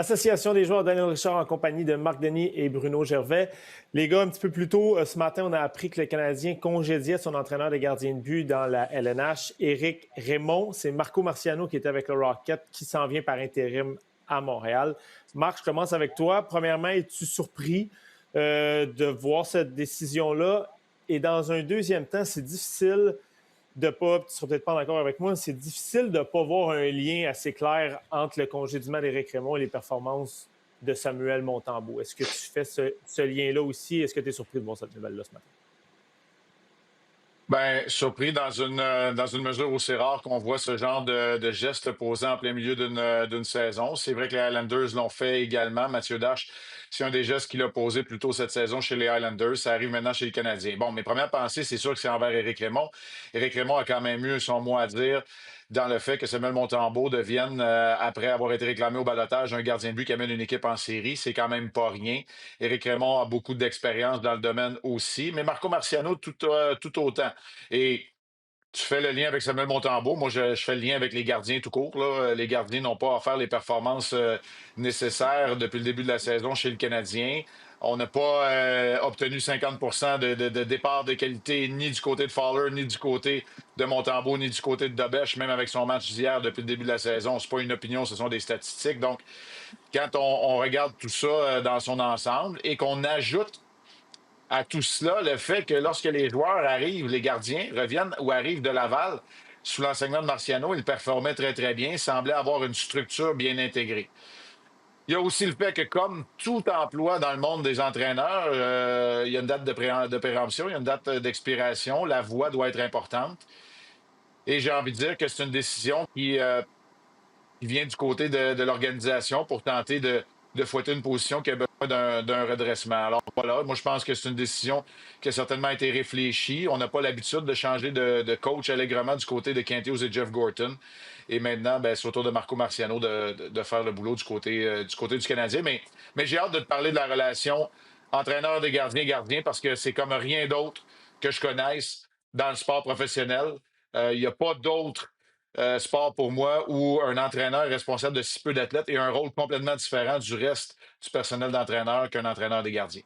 Association des joueurs, Daniel Richard en compagnie de Marc Denis et Bruno Gervais. Les gars, un petit peu plus tôt ce matin, on a appris que le Canadien congédiait son entraîneur de gardien de but dans la LNH, Éric Raymond. C'est Marco Marciano qui était avec le Rocket qui s'en vient par intérim à Montréal. Marc, je commence avec toi. Premièrement, es-tu surpris de voir cette décision-là? Et dans un deuxième temps, c'est difficile de pas, tu ne seras peut-être pas d'accord avec moi, c'est difficile de ne pas voir un lien assez clair entre le congédiement d'Éric Raymond et les performances de Samuel Montembeault. Est-ce que tu fais ce lien-là aussi? Est-ce que tu es surpris de voir cette nouvelle-là ce matin? Ben, surpris dans une mesure aussi rare qu'on voit ce genre de geste posé en plein milieu d'une saison. C'est vrai que les Highlanders l'ont fait également. Mathieu Dash, c'est un des gestes qu'il a posé plus tôt cette saison chez les Highlanders. Ça arrive maintenant chez les Canadiens. Bon, mes premières pensées, c'est sûr que c'est envers Éric Raymond. Éric Raymond a quand même eu son mot à dire dans le fait que Samuel Montembeault devienne, après avoir été réclamé au balotage, un gardien de but qui amène une équipe en série. C'est quand même pas rien. Éric Raymond a beaucoup d'expérience dans le domaine aussi, mais Marco Marciano tout autant. Et tu fais le lien avec Samuel Montembeault. Moi, je fais le lien avec les gardiens tout court, là. Les gardiens n'ont pas à faire les performances nécessaires depuis le début de la saison chez le Canadien. On n'a pas obtenu 50 de départ de qualité ni du côté de Fowler, ni du côté de Montembeault, ni du côté de Dobèche, même avec son match d'hier depuis le début de la saison. C'est pas une opinion, ce sont des statistiques. Donc, quand on regarde tout ça dans son ensemble et qu'on ajoute à tout cela le fait que lorsque les joueurs arrivent, les gardiens reviennent ou arrivent de Laval, sous l'enseignement de Marciano, ils performaient très, très bien, semblaient avoir une structure bien intégrée. Il y a aussi le fait que, comme tout emploi dans le monde des entraîneurs, il y a une date de péremption, il y a une date d'expiration, la voix doit être importante. Et j'ai envie de dire que c'est une décision qui vient du côté de l'organisation pour tenter de fouetter une position qui a besoin d'un redressement. Alors voilà, moi je pense que c'est une décision qui a certainement été réfléchie. On n'a pas l'habitude de changer de coach allègrement du côté de Kent Hughes et Jeff Gorton. Et maintenant, ben, c'est au tour de Marco Marciano de faire le boulot du côté du Canadien. Mais j'ai hâte de te parler de la relation entraîneur des gardiens-gardiens parce que c'est comme rien d'autre que je connaisse dans le sport professionnel. Il n'y a pas d'autre sport pour moi où un entraîneur est responsable de si peu d'athlètes et a un rôle complètement différent du reste du personnel d'entraîneur qu'un entraîneur des gardiens.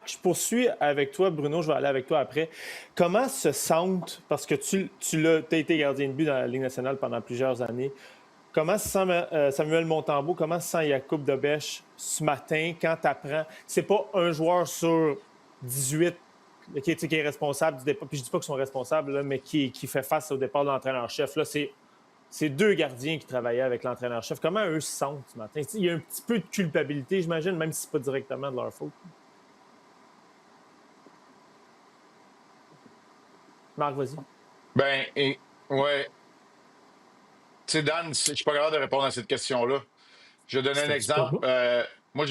Je poursuis avec toi, Bruno, je vais aller avec toi après. Comment se sentent, parce que tu as été gardien de but dans la Ligue nationale pendant plusieurs années, comment se sent Samuel Montembeault, comment se sent Jakub Dobèche ce matin quand tu apprends? C'est pas un joueur sur 18 qui est responsable du départ, puis je dis pas qu'ils sont responsables, là, mais qui fait face au départ de l'entraîneur-chef. Là, c'est deux gardiens qui travaillaient avec l'entraîneur-chef. Comment eux se sentent ce matin? Il y a un petit peu de culpabilité, j'imagine, même si c'est pas directement de leur faute. Marc, vas-y. Ben, ouais. Tu sais, Dan, je suis pas capable de répondre à cette question-là. Je vais donner un C'était-tu pas? exemple. Moi,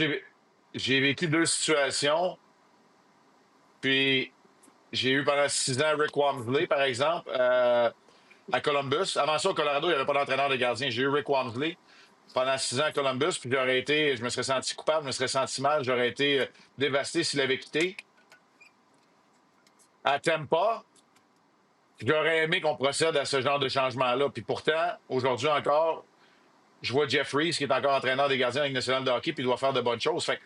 j'ai vécu deux situations, puis j'ai eu pendant 6 ans Rick Wamsley, par exemple, à Columbus. Avant ça, au Colorado, il n'y avait pas d'entraîneur de gardien. J'ai eu Rick Wamsley pendant 6 ans à Columbus, puis je me serais senti coupable, je me serais senti mal, j'aurais été dévasté s'il avait quitté. À Tampa, j'aurais aimé qu'on procède à ce genre de changement-là. Puis pourtant, aujourd'hui encore, je vois Jeff Reese, qui est encore entraîneur des gardiens de la Ligue nationale de hockey, puis il doit faire de bonnes choses. Fait que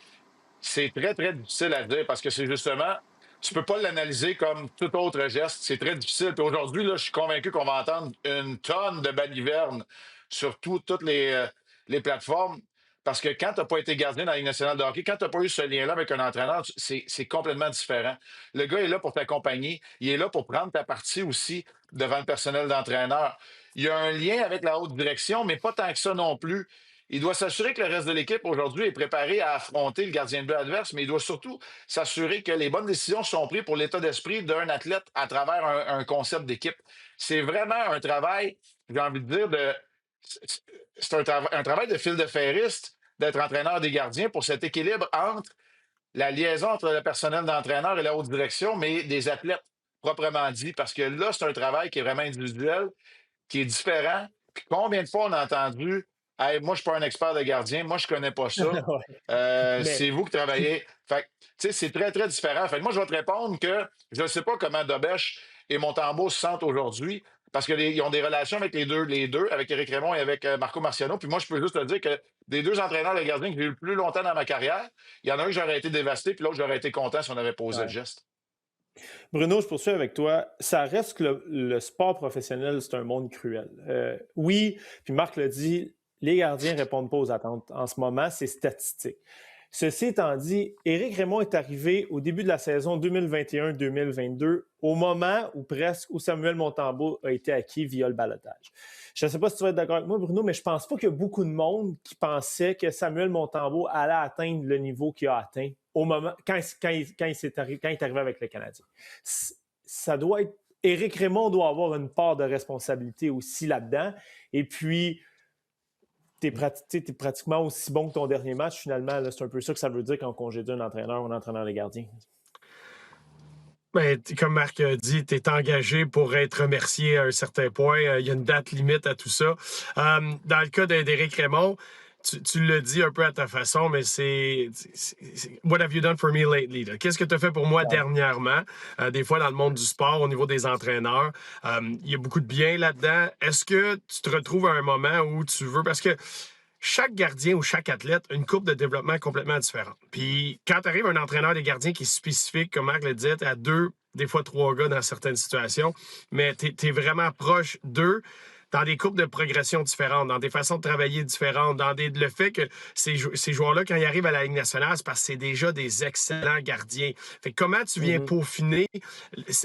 c'est très, très difficile à dire parce que c'est justement, tu peux pas l'analyser comme tout autre geste. C'est très difficile. Puis aujourd'hui, là, je suis convaincu qu'on va entendre une tonne de balivernes sur toutes les plateformes. Parce que quand tu n'as pas été gardien dans la Ligue nationale de hockey, quand tu n'as pas eu ce lien-là avec un entraîneur, c'est complètement différent. Le gars est là pour t'accompagner. Il est là pour prendre ta partie aussi devant le personnel d'entraîneur. Il y a un lien avec la haute direction, mais pas tant que ça non plus. Il doit s'assurer que le reste de l'équipe aujourd'hui est préparé à affronter le gardien de but adverse, mais il doit surtout s'assurer que les bonnes décisions sont prises pour l'état d'esprit d'un athlète à travers un concept d'équipe. C'est vraiment un travail, j'ai envie de dire, c'est un travail de fil de ferriste d'être entraîneur des gardiens pour cet équilibre entre la liaison entre le personnel d'entraîneur et la haute direction, mais des athlètes proprement dit, parce que là, c'est un travail qui est vraiment individuel, qui est différent. Puis combien de fois on a entendu Hey, moi, je suis pas un expert de gardien, moi, je connais pas ça. Ouais. C'est Mais vous qui travaillez. Fait que, tu sais, c'est très, très différent. Fait que moi, je vais te répondre que je ne sais pas comment Dobèche et Montembeault se sentent aujourd'hui. parce qu'ils ont des relations avec les deux, avec Éric Raymond et avec Marco Marciano. Puis moi, je peux juste te dire que des deux entraîneurs de gardiens que j'ai eu le plus longtemps dans ma carrière, il y en a un que j'aurais été dévasté, puis l'autre, j'aurais été content si on avait posé le Ouais. geste. Bruno, je poursuis avec toi. Ça reste que le sport professionnel, c'est un monde cruel. Oui, puis Marc l'a dit, les gardiens ne répondent pas aux attentes en ce moment, c'est statistique. Ceci étant dit, Éric Raymond est arrivé au début de la saison 2021-2022, au moment où Samuel Montembeault a été acquis via le ballottage. Je ne sais pas si tu vas être d'accord avec moi, Bruno, mais je ne pense pas qu'il y a beaucoup de monde qui pensait que Samuel Montembeault allait atteindre le niveau qu'il a atteint au moment, quand il est arrivé avec le Canadien. Ça doit être. Éric Raymond doit avoir une part de responsabilité aussi là-dedans. Et puis, tu es pratiquement aussi bon que ton dernier match, finalement. Là, c'est un peu ça que ça veut dire quand on congédie un entraîneur ou un entraîneur de gardien. Ben, comme Marc a dit, tu es engagé pour être remercié à un certain point. Il y a une date limite à tout ça. Dans le cas d'Éric Raymond, tu l'as dit un peu à ta façon, mais c'est What have you done for me lately? Qu'est-ce que tu as fait pour moi dernièrement? Des fois, dans le monde du sport, au niveau des entraîneurs, il y a beaucoup de bien là-dedans. Est-ce que tu te retrouves à un moment où tu veux... Parce que chaque gardien ou chaque athlète a une courbe de développement complètement différente. Puis quand tu arrives à un entraîneur des gardiens qui est spécifique, comme Marc le disait, tu as deux, des fois trois gars dans certaines situations, mais tu es vraiment proche d'eux dans des courbes de progression différentes, dans des façons de travailler différentes, le fait que ces joueurs-là, quand ils arrivent à la Ligue nationale, c'est parce que c'est déjà des excellents gardiens. Fait que comment tu viens peaufiner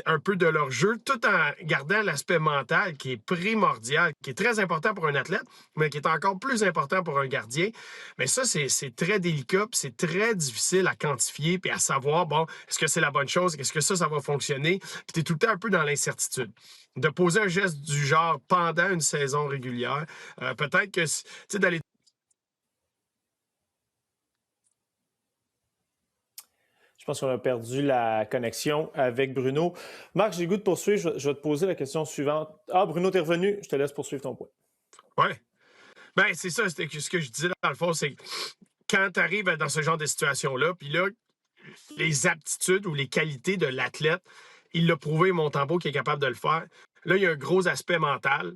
un peu de leur jeu tout en gardant l'aspect mental qui est primordial, qui est très important pour un athlète, mais qui est encore plus important pour un gardien. Mais ça, c'est très délicat, puis c'est très difficile à quantifier, puis à savoir, bon, est-ce que c'est la bonne chose, est-ce que ça va fonctionner? Puis tu es tout le temps un peu dans l'incertitude. De poser un geste du genre pendant une saison régulière, peut-être que, tu sais, d'aller... Je pense qu'on a perdu la connexion avec Bruno. Marc, j'ai le goût de poursuivre. Je vais te poser la question suivante. Ah, Bruno, t'es revenu. Je te laisse poursuivre ton point. Oui. Ben, c'est ça, ce que je disais dans le fond, c'est que quand tu arrives dans ce genre de situation-là, puis là, les aptitudes ou les qualités de l'athlète, il l'a prouvé, Montembeault, qui est capable de le faire. Là, il y a un gros aspect mental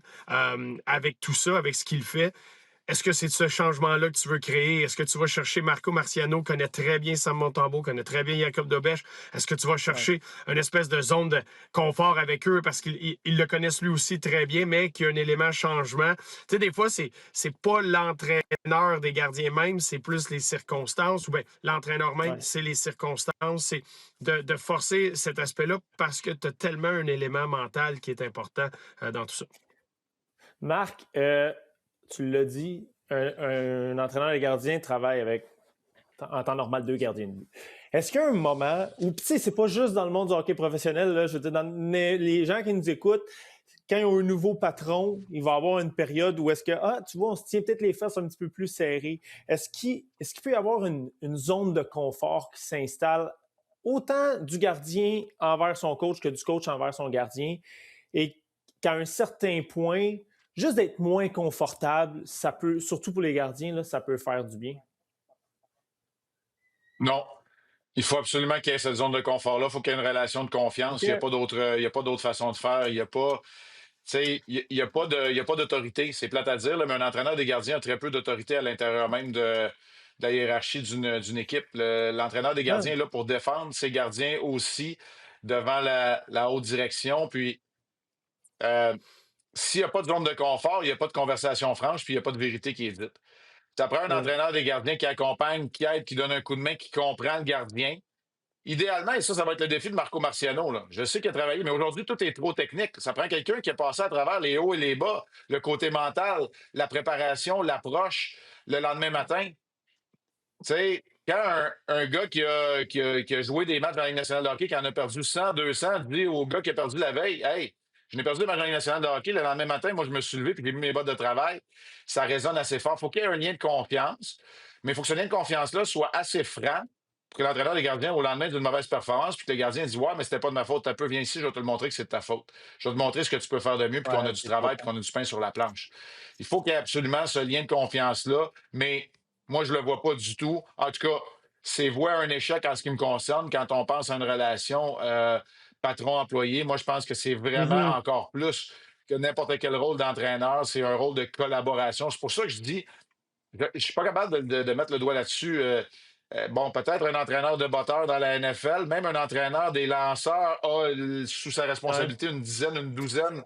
avec tout ça, avec ce qu'il fait. Est-ce que c'est ce changement-là que tu veux créer? Est-ce que tu vas chercher Marco Marciano, connaît très bien Sam Montembeault, connaît très bien Jacob Dobèche? Est-ce que tu vas chercher une espèce de zone de confort avec eux parce qu'ils le connaissent lui aussi très bien, mais qu'il y a un élément changement? Tu sais, des fois, c'est pas l'entraîneur des gardiens même, c'est plus les circonstances, ou bien l'entraîneur même, c'est les circonstances. C'est de forcer cet aspect-là parce que tu as tellement un élément mental qui est important dans tout ça. Marc, tu l'as dit, un entraîneur de gardien travaille avec, en temps normal, 2 gardiens de but. Est-ce qu'il y a un moment où, tu sais, c'est pas juste dans le monde du hockey professionnel, là, je veux dire, dans les gens qui nous écoutent, quand ils ont un nouveau patron, il va y avoir une période où est-ce que, tu vois, on se tient peut-être les fesses un petit peu plus serrées. Est-ce qu'il peut y avoir une zone de confort qui s'installe autant du gardien envers son coach que du coach envers son gardien et qu'à un certain point, juste d'être moins confortable, ça peut, surtout pour les gardiens, là, ça peut faire du bien? Non. Il faut absolument qu'il y ait cette zone de confort-là. Il faut qu'il y ait une relation de confiance. OK. Il y a pas d'autre façon de faire. Il n'y a pas. Tu sais, il y a pas d'autorité. C'est plate à dire, là, mais un entraîneur des gardiens a très peu d'autorité à l'intérieur même de la hiérarchie d'une équipe. L'entraîneur des gardiens est là pour défendre ses gardiens aussi devant la haute direction. Puis, euh, s'il n'y a pas de zone de confort, il n'y a pas de conversation franche, puis il n'y a pas de vérité qui est dite. Ça prend un entraîneur des gardiens qui accompagne, qui aide, qui donne un coup de main, qui comprend le gardien. Idéalement, et ça va être le défi de Marco Marciano. Là. Je sais qu'il a travaillé, mais aujourd'hui, tout est trop technique. Ça prend quelqu'un qui a passé à travers les hauts et les bas, le côté mental, la préparation, l'approche, le lendemain matin. Tu sais, quand un gars qui a joué des matchs dans la Ligue nationale de hockey, qui en a perdu 100, 200, dit au gars qui a perdu la veille, hey, je n'ai perdu des matchs dans la Ligue nationale de hockey, le lendemain matin, moi, je me suis levé puis j'ai mis mes bottes de travail. Ça résonne assez fort. Il faut qu'il y ait un lien de confiance, mais il faut que ce lien de confiance-là soit assez franc pour que l'entraîneur des gardiens, au lendemain d'une mauvaise performance, puis que le gardien dit ouais, mais c'était pas de ma faute, t'as peu, viens ici, je vais te le montrer que c'est de ta faute. Je vais te montrer ce que tu peux faire de mieux, puis qu'on a du travail, puis qu'on a du pain sur la planche. Il faut qu'il y ait absolument ce lien de confiance-là, mais moi, je le vois pas du tout. En tout cas, c'est voué à un échec en ce qui me concerne quand on pense à une relation patron-employé. Moi, je pense que c'est vraiment encore plus que n'importe quel rôle d'entraîneur, c'est un rôle de collaboration. C'est pour ça que je dis, je ne suis pas capable de mettre le doigt là-dessus. Bon, peut-être un entraîneur de batteurs dans la NFL, même un entraîneur des lanceurs a sous sa Ouais. responsabilité une dizaine, une douzaine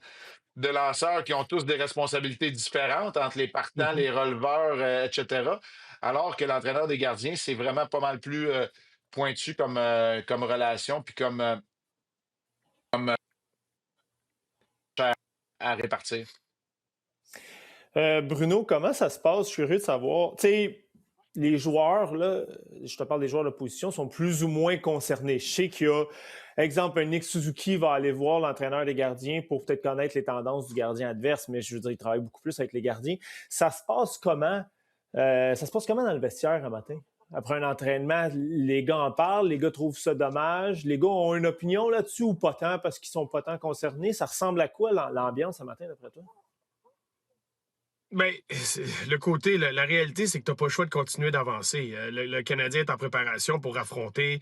de lanceurs qui ont tous des responsabilités différentes entre les partants, Mhm. les releveurs, etc. Alors que l'entraîneur des gardiens, c'est vraiment pas mal plus pointu comme relation, puis comme à répartir. Bruno, comment ça se passe? Je suis curieux de savoir. Tu sais, les joueurs, là, je te parle des joueurs de position, sont plus ou moins concernés. Je sais qu'il y a, exemple, un Nick Suzuki va aller voir l'entraîneur des gardiens pour peut-être connaître les tendances du gardien adverse, mais je veux dire, il travaille beaucoup plus avec les gardiens. Ça se passe comment? Ça se passe comment dans le vestiaire un matin? Après un entraînement, les gars en parlent, les gars trouvent ça dommage, les gars ont une opinion là-dessus ou pas tant parce qu'ils sont pas tant concernés. Ça ressemble à quoi l'ambiance ce matin d'après toi? Ben, le côté, la réalité, c'est que tu n'as pas le choix de continuer d'avancer. Le Canadien est en préparation pour affronter,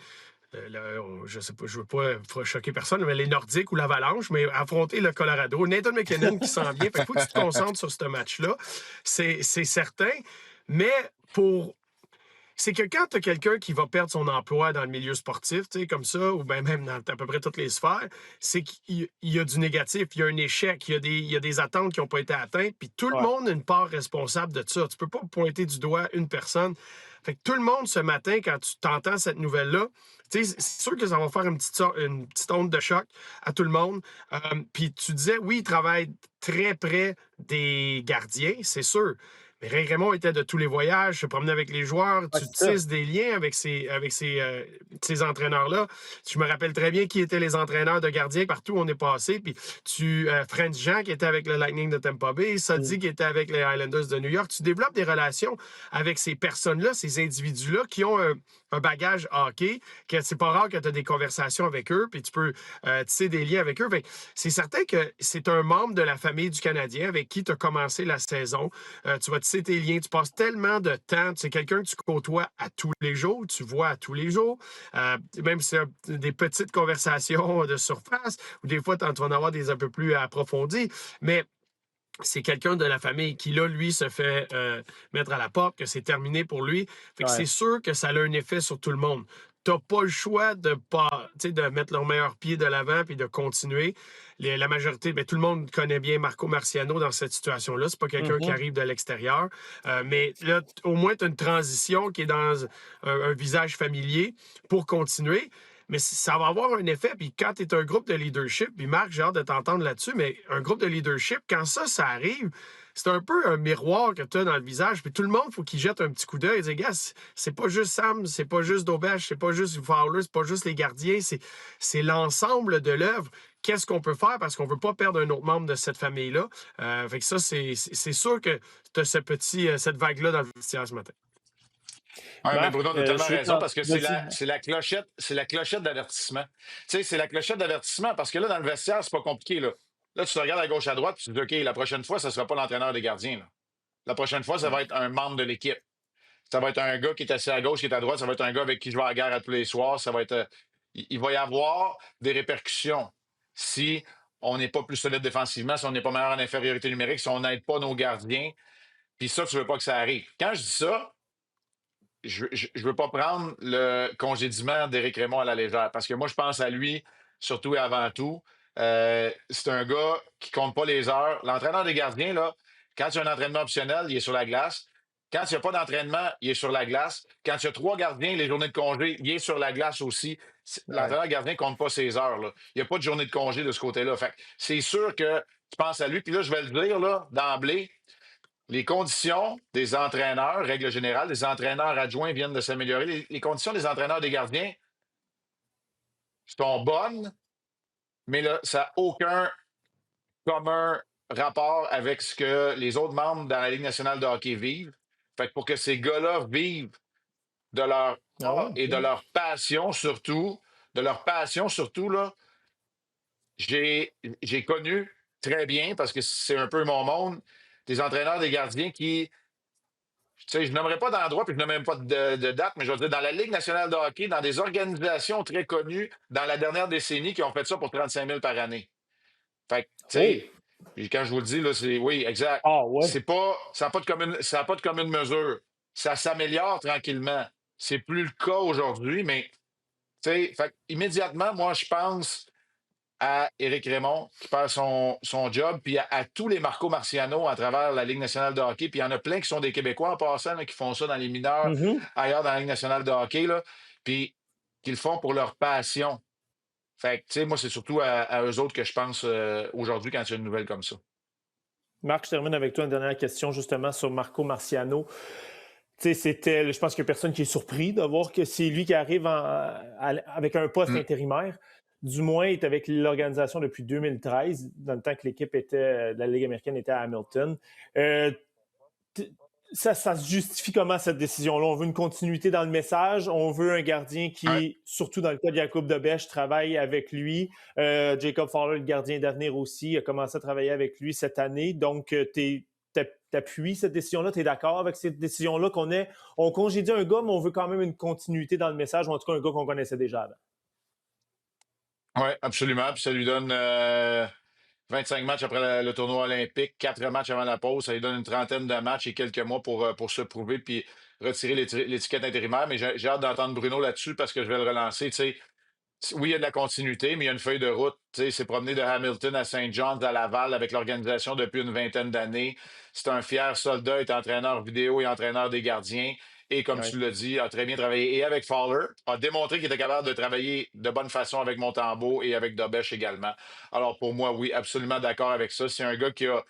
je sais pas, je veux pas choquer personne, mais les Nordiques ou l'Avalanche, mais affronter le Colorado. Nathan McKinnon qui s'en vient. Il faut que tu te concentres sur ce match-là. C'est certain. Mais pour c'est que quand tu as quelqu'un qui va perdre son emploi dans le milieu sportif, tu sais, comme ça, ou ben même dans à peu près toutes les sphères, c'est qu'il y a du négatif, il y a un échec, il y a des attentes qui n'ont pas été atteintes, puis tout le Ouais. monde a une part responsable de ça. Tu peux pas pointer du doigt une personne. Fait que tout le monde, ce matin, quand tu t'entends cette nouvelle-là, tu sais, c'est sûr que ça va faire une petite onde de choc à tout le monde. Puis tu disais, oui, il travaille très près des gardiens, c'est sûr. Mais Ray Raymond était de tous les voyages, se promenait avec les joueurs, Ouais, tu c'est ça. tisses des liens avec ces entraîneurs-là. Je me rappelle très bien qui étaient les entraîneurs de gardiens partout où on est passé. Puis French Jean qui était avec le Lightning de Tampa Bay, Mm. Soddy qui était avec les Islanders de New York. Tu développes des relations avec ces personnes-là, ces individus-là qui ont un bagage hockey, que c'est pas rare que tu as des conversations avec eux, puis tu peux tisser des liens avec eux. Fait, c'est certain que c'est un membre de la famille du Canadien avec qui tu as commencé la saison. Tu vas tisser tes liens, tu passes tellement de temps, c'est quelqu'un que tu côtoies à tous les jours, tu vois à tous les jours, même si c'est des petites conversations de surface, ou des fois, tu vas en avoir des un peu plus approfondies, mais c'est quelqu'un de la famille qui, là, lui, se fait mettre à la porte, que c'est terminé pour lui. Fait que c'est Ouais. sûr que ça a un effet sur tout le monde. T'as pas le choix de pas, de mettre leur meilleur pied de l'avant puis de continuer. La majorité, ben, tout le monde connaît bien Marco Marciano dans cette situation-là. C'est pas quelqu'un qui Mhm. arrive de l'extérieur. Mais là, au moins, tu as une transition qui est dans un visage familier pour continuer. Mais ça va avoir un effet. Puis quand tu es un groupe de leadership, puis Marc, j'ai hâte de t'entendre là-dessus, mais un groupe de leadership, quand ça arrive, c'est un peu un miroir que tu as dans le visage. Puis tout le monde, il faut qu'il jette un petit coup d'œil et dire, gars, c'est pas juste Sam, c'est pas juste Daubèche, c'est pas juste Fowler, c'est pas juste les gardiens, c'est l'ensemble de l'œuvre. Qu'est-ce qu'on peut faire parce qu'on veut pas perdre un autre membre de cette famille-là? Fait que ça, c'est sûr que tu as cette vague-là dans le vestiaire ce matin. Oui, mais Marc, Bruno, tu as je tellement suis raison parce que vas-y. c'est la clochette d'avertissement. Tu sais, c'est la clochette d'avertissement parce que là, dans le vestiaire, c'est pas compliqué, là. Là, tu te regardes à gauche, à droite, puis tu te dis, OK, la prochaine fois, ça sera pas l'entraîneur des gardiens, là. La prochaine fois, ça va être un membre de l'équipe. Ça va être un gars qui est assis à gauche, qui est à droite. Ça va être un gars avec qui je vais à la guerre à tous les soirs. Ça va être, il va y avoir des répercussions si on n'est pas plus solide défensivement, si on n'est pas meilleur en infériorité numérique, si on n'aide pas nos gardiens. Puis ça, tu veux pas que ça arrive. Quand je dis ça, je veux pas prendre le congédiement d'Éric Raymond à la légère parce que moi, je pense à lui surtout et avant tout. C'est un gars qui compte pas les heures. L'entraîneur des gardiens, là, quand il y a un entraînement optionnel, il est sur la glace. Quand il n'y a pas d'entraînement, il est sur la glace. Quand il y a 3 gardiens, les journées de congé, il est sur la glace aussi. Ouais. L'entraîneur gardien ne compte pas ses heures, là. Il n'y a pas de journée de congé de ce côté-là. Fait que c'est sûr que tu penses à lui. Puis là, je vais le dire là, d'emblée, les conditions des entraîneurs, règle générale, les entraîneurs adjoints viennent de s'améliorer. Les conditions des entraîneurs des gardiens sont bonnes, mais là, ça n'a aucun commun rapport avec ce que les autres membres dans la Ligue nationale de hockey vivent. Fait que pour que ces gars-là vivent de leur Ah ouais, art et OK. de leur passion surtout, là, j'ai connu très bien, parce que c'est un peu mon monde, des entraîneurs des gardiens qui, tu sais, je nommerai pas d'endroit, puis je nommerai même pas de date, mais je veux dire, dans la Ligue nationale de hockey, dans des organisations très connues dans la dernière décennie qui ont fait ça pour 35 000 par année. Fait que, tu sais, Oh! Puis quand je vous le dis, là, c'est oui, exact. Ah ouais. C'est pas, ça n'a pas de commune mesure. Ça s'améliore tranquillement. C'est plus le cas aujourd'hui, mais tu sais, immédiatement, moi, je pense à Éric Raymond qui perd son job, puis à tous les Marco Marciano à travers la Ligue nationale de hockey. Puis il y en a plein qui sont des Québécois en passant, là, qui font ça dans les mineurs, Mhm. ailleurs dans la Ligue nationale de hockey, là, puis qui le font pour leur passion. Fait que, tu sais, moi, c'est surtout à eux autres que je pense aujourd'hui quand il y a une nouvelle comme ça. Marc, je termine avec toi une dernière question justement sur Marco Marciano. Je pense qu'il n'y a personne qui est surpris de voir que c'est lui qui arrive avec un poste Mm. intérimaire. Du moins, il est avec l'organisation depuis 2013, dans le temps que l'équipe de la Ligue américaine était à Hamilton. Euh, ça se justifie comment cette décision-là? On veut une continuité dans le message, on veut un gardien Ouais. qui, surtout dans le cas de Jakub Dobeš, travaille avec lui. Jacob Fowler, le gardien d'avenir aussi, a commencé à travailler avec lui cette année. Donc, t'appuies cette décision-là, tu es d'accord avec cette décision-là on congédie un gars, mais on veut quand même une continuité dans le message, ou en tout cas un gars qu'on connaissait déjà avant. Oui, absolument. Puis ça lui donne 25 matchs après le tournoi olympique, 4 matchs avant la pause. Ça lui donne une trentaine de matchs et quelques mois pour se prouver puis retirer l'étiquette intérimaire. Mais j'ai hâte d'entendre Bruno là-dessus parce que je vais le relancer. Tu sais, oui, il y a de la continuité, mais il y a une feuille de route. Tu sais, c'est promené de Hamilton à Saint John's à Laval avec l'organisation depuis une vingtaine d'années. C'est un fier soldat, est entraîneur vidéo et entraîneur des gardiens. Et comme Ouais. tu l'as dit, a très bien travaillé et avec Fowler, a démontré qu'il était capable de travailler de bonne façon avec Montembeault et avec Dobeš également. Alors pour moi, oui, absolument d'accord avec ça. C'est un gars qui a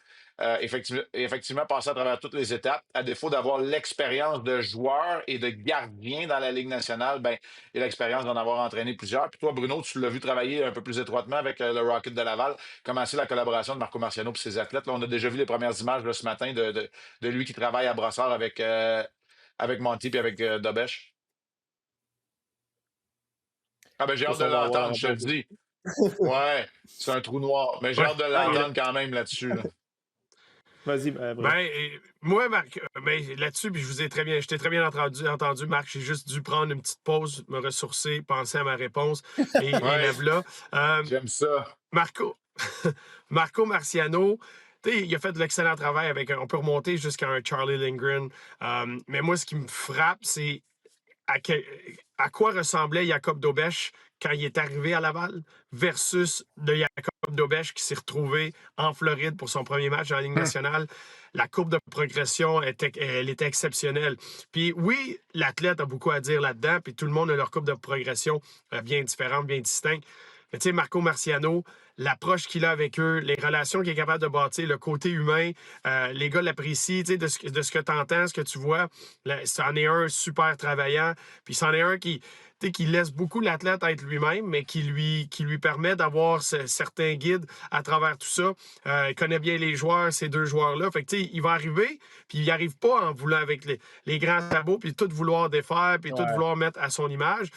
effectivement passé à travers toutes les étapes. À défaut d'avoir l'expérience de joueur et de gardien dans la Ligue nationale, ben, et l'expérience d'en avoir entraîné plusieurs. Puis toi, Bruno, tu l'as vu travailler un peu plus étroitement avec le Rocket de Laval. Comment c'est la collaboration de Marco Marciano et ses athlètes? Là, on a déjà vu les premières images là, ce matin de lui qui travaille à Brossard avec Monty et avec Dobèche. Ah ben j'ai hâte de On va avoir la l'entendre, je te le réponse. dis. Ouais, c'est un trou noir. Mais j'ai Ouais. hâte de Ah, l'entendre quand même là-dessus. Là. Vas-y, Bruno. Moi, Marc, là-dessus, puis je t'ai très bien entendu, Marc. J'ai juste dû prendre une petite pause, me ressourcer, penser à ma réponse et la Ouais, voilà. j'aime ça. Marco, Marco Marciano, il a fait de l'excellent travail on peut remonter jusqu'à un Charlie Lindgren. Mais moi, ce qui me frappe, c'est à, à quoi ressemblait Jacob Dobeš quand il est arrivé à Laval versus de Jacob Dobeš qui s'est retrouvé en Floride pour son premier match dans la Ligue Hum. nationale. La courbe de progression, elle était exceptionnelle. Puis oui, l'athlète a beaucoup à dire là-dedans, puis tout le monde a leur courbe de progression bien différente, bien distincte. Mais tu sais, Marco Marciano, l'approche qu'il a avec eux, les relations qu'il est capable de bâtir, le côté humain, les gars l'apprécient, tu sais, de ce que tu entends, ce que tu vois. C'en est un super travaillant, puis c'en est un qui laisse beaucoup l'athlète être lui-même, mais qui lui permet d'avoir certains guides à travers tout ça. Il connaît bien les joueurs, ces deux joueurs-là. Fait que, il va arriver, puis il n'arrive pas en voulant avec les grands sabots, puis tout vouloir défaire, puis tout Ouais. vouloir mettre à son image.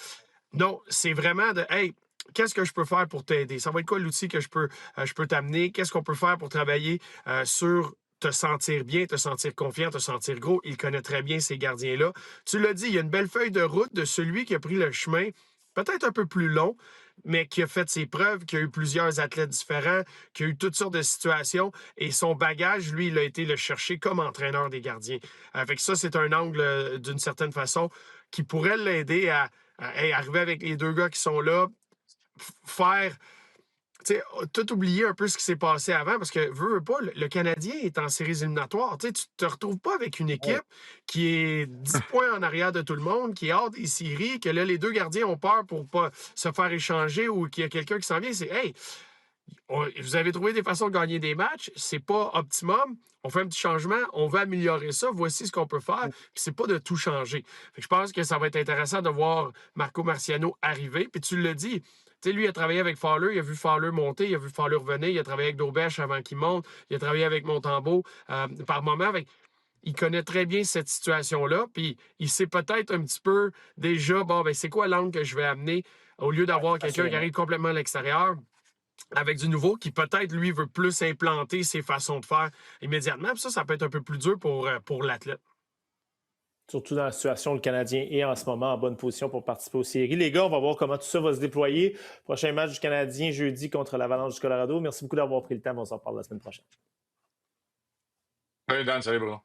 Non, c'est vraiment de, hey, qu'est-ce que je peux faire pour t'aider? Ça va être quoi l'outil que je peux t'amener? Qu'est-ce qu'on peut faire pour travailler sur te sentir bien, te sentir confiant, te sentir gros? Il connaît très bien ces gardiens-là. Tu l'as dit, il y a une belle feuille de route de celui qui a pris le chemin peut-être un peu plus long, mais qui a fait ses preuves, qui a eu plusieurs athlètes différents, qui a eu toutes sortes de situations. Et son bagage, lui, il a été le chercher comme entraîneur des gardiens. Avec ça, c'est un angle, d'une certaine façon, qui pourrait l'aider à arriver avec les deux gars qui sont là, faire, tu sais, tout oublier un peu ce qui s'est passé avant, parce que, veux pas, le Canadien est en séries éliminatoires. Tu sais, tu te retrouves pas avec une équipe qui est 10 points en arrière de tout le monde, qui est hors des séries, que là, les deux gardiens ont peur pour pas se faire échanger ou qu'il y a quelqu'un qui s'en vient. C'est, hey, vous avez trouvé des façons de gagner des matchs, c'est pas optimum. On fait un petit changement, on veut améliorer ça, voici ce qu'on peut faire, puis c'est pas de tout changer. Fait que je pense que ça va être intéressant de voir Marco Marciano arriver, puis tu l'as dit, tu sais, lui, il a travaillé avec Fowler, il a vu Fowler monter, il a vu Fowler revenir, il a travaillé avec Dobèche avant qu'il monte, il a travaillé avec Montembeault par moment. Il connaît très bien cette situation-là, puis il sait peut-être un petit peu déjà, bon, ben c'est quoi l'angle que je vais amener, au lieu d'avoir quelqu'un qui Assurément. arrive complètement à l'extérieur avec du nouveau qui peut-être, lui, veut plus implanter ses façons de faire immédiatement. Puis ça peut être un peu plus dur pour l'athlète. Surtout dans la situation où le Canadien est en ce moment en bonne position pour participer aux séries. Les gars, on va voir comment tout ça va se déployer. Prochain match du Canadien jeudi contre l'Avalanche du Colorado. Merci beaucoup d'avoir pris le temps. On s'en parle la semaine prochaine. Salut Dan, salut Bruno.